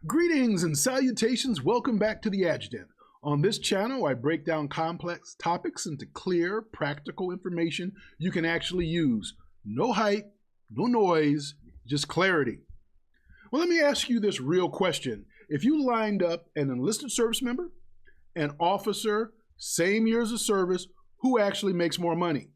Greetings and salutations. Welcome back to the Adjutant. On this channel, I break down complex topics into clear, practical information you can actually use. No hype, no noise, just clarity. Well, let me ask you this real question. If you lined up an enlisted service member, an officer, same years of service, who actually makes more money?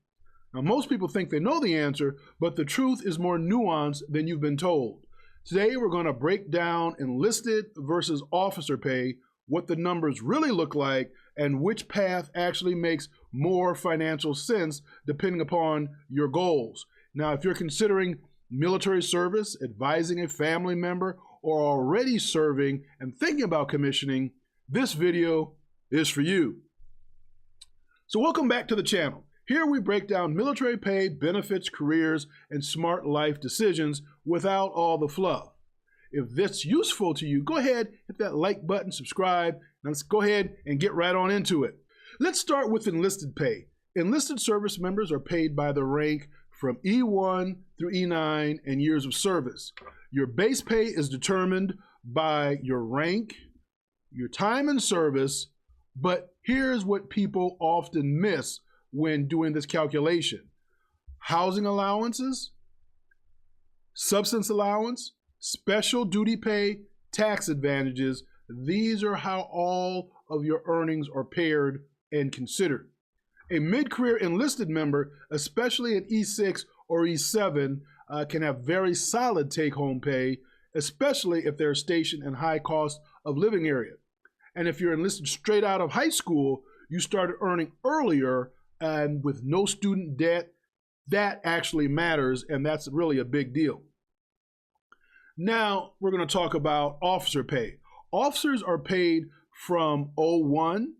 Now, most people think they know the answer, but the truth is more nuanced than you've been told. Today, we're going to break down enlisted versus officer pay, what the numbers really look like, and which path actually makes more financial sense depending upon your goals. Now, if you're considering military service, advising a family member, or already serving and thinking about commissioning, this video is for you. So welcome back to the channel. Here we break down military pay, benefits, careers, and smart life decisions without all the fluff. If that's useful to you, go ahead, hit that like button, subscribe, and let's go ahead and get right on into it. Let's start with enlisted pay. Enlisted service members are paid by the rank from E1 through E9 and years of service. Your base pay is determined by your rank, your time in service, but here's what people often miss when doing this calculation. Housing allowances, substance allowance, special duty pay, tax advantages, these are how all of your earnings are paired and considered. A mid-career enlisted member, especially at E6 or E7, can have very solid take-home pay, especially if they're stationed in high cost of living area. And if you're enlisted straight out of high school, you started earning earlier and with no student debt, that actually matters, and that's really a big deal. Now, we're going to talk about officer pay. Officers are paid from 01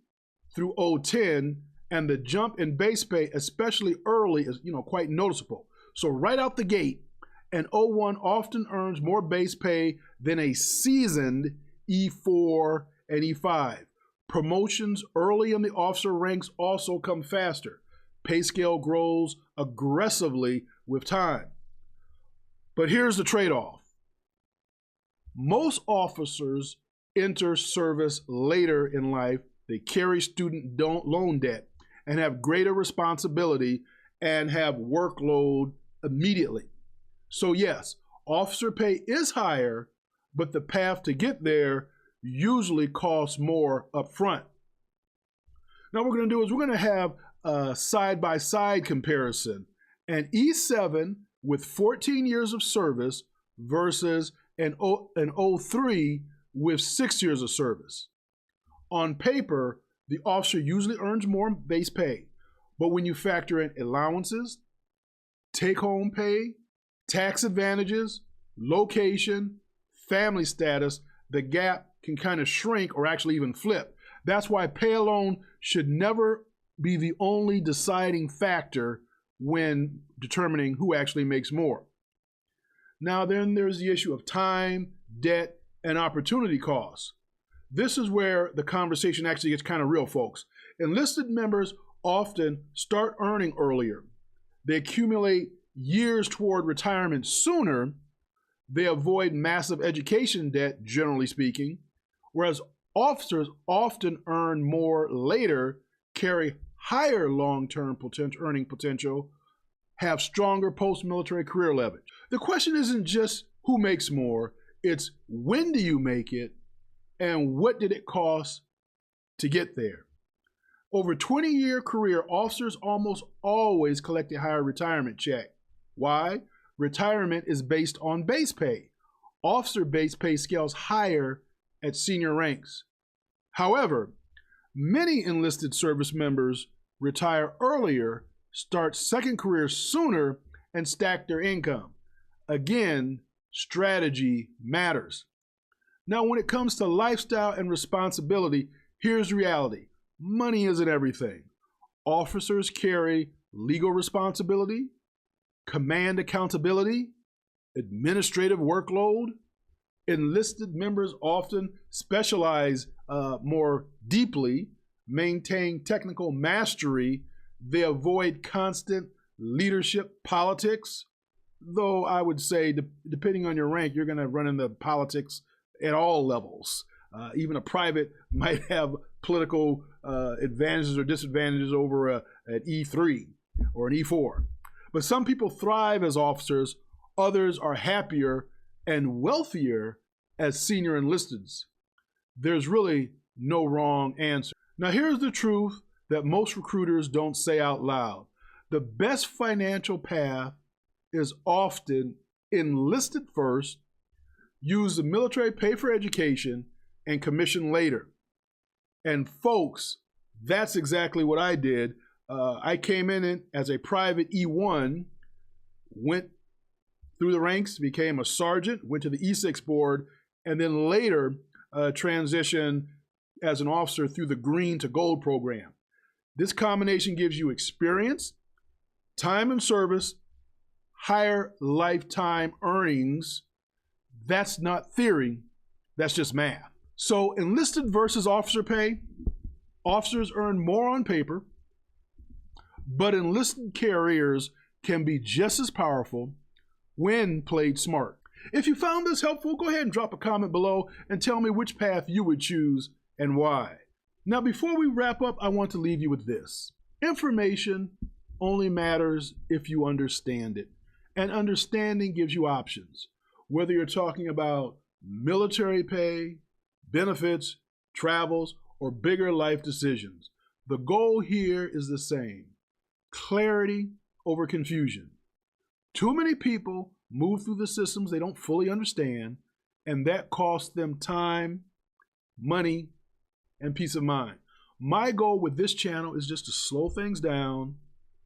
through 010, and the jump in base pay, especially early, is quite noticeable. So right out the gate, an 01 often earns more base pay than a seasoned E4 and E5. Promotions early in the officer ranks also come faster. Pay scale grows aggressively with time. But here's the trade-off. Most officers enter service later in life. They carry student loan debt and have greater responsibility and have workload immediately. So yes, officer pay is higher, but the path to get there usually costs more up front. Now what we're going to do is we're going to have a side-by-side comparison. An E7 with 14 years of service versus an 03 with 6 years of service. On paper, the officer usually earns more base pay, but when you factor in allowances, take-home pay, tax advantages, location, family status, the gap can kind of shrink or actually even flip. That's why pay alone should never be the only deciding factor when determining who actually makes more. Now then there's the issue of time, debt, and opportunity costs. This is where the conversation actually gets kind of real, folks. Enlisted members often start earning earlier. They accumulate years toward retirement sooner. They avoid massive education debt, generally speaking, whereas officers often earn more later, carry higher long-term earning potential, have stronger post-military career leverage. The question isn't just who makes more, it's when do you make it and what did it cost to get there. Over a 20-year career, officers almost always collect a higher retirement check. Why? Retirement is based on base pay. Officer base pay scales higher at senior ranks. However, many enlisted service members retire earlier, start second career sooner, and stack their income. Again, strategy matters. Now, when it comes to lifestyle and responsibility, here's reality. Money isn't everything. Officers carry legal responsibility, command accountability, administrative workload. Enlisted members often specialize more deeply, maintain technical mastery. They avoid constant leadership politics, though I would say, depending on your rank, you're going to run into politics at all levels. Even a private might have political advantages or disadvantages over an E3 or an E4. But some people thrive as officers, others are happier and wealthier as senior enlisteds. There's really no wrong answer. Now here's the truth that most recruiters don't say out loud. The best financial path is often enlisted first, use the military, pay for education, and commission later. And folks, that's exactly what I did. I came in as a private E1, went through the ranks, became a sergeant, went to the E6 board, and then later transitioned as an officer through the green to gold program. This combination gives you experience, time in service, higher lifetime earnings. That's not theory, that's just math. So enlisted versus officer pay, officers earn more on paper, but enlisted careers can be just as powerful when played smart. If you found this helpful, go ahead and drop a comment below and tell me which path you would choose and why. Now, before we wrap up, I want to leave you with this. Information only matters if you understand it, and understanding gives you options. Whether you're talking about military pay, benefits, travels, or bigger life decisions, the goal here is the same: clarity over confusion. Too many people move through the systems they don't fully understand, and that costs them time, money, and peace of mind. My goal with this channel is just to slow things down,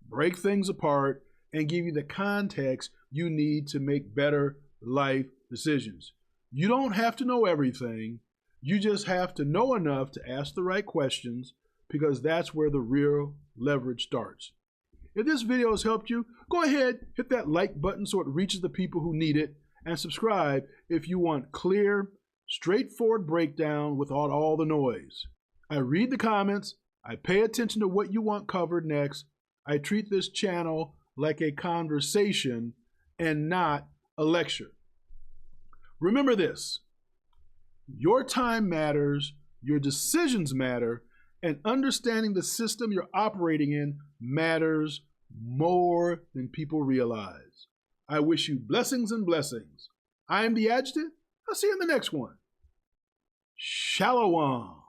break things apart, and give you the context you need to make better life decisions. You don't have to know everything. You just have to know enough to ask the right questions, because that's where the real leverage starts. If this video has helped you, go ahead, hit that like button so it reaches the people who need it, and subscribe if you want clear, straightforward breakdown without all the noise. I read the comments, I pay attention to what you want covered next. I treat this channel like a conversation and not a lecture. Remember this: your time matters, your decisions matter, and understanding the system you're operating in matters more than people realize. I wish you blessings and blessings. I am the Adjutant. I'll see you in the next one. Shalom.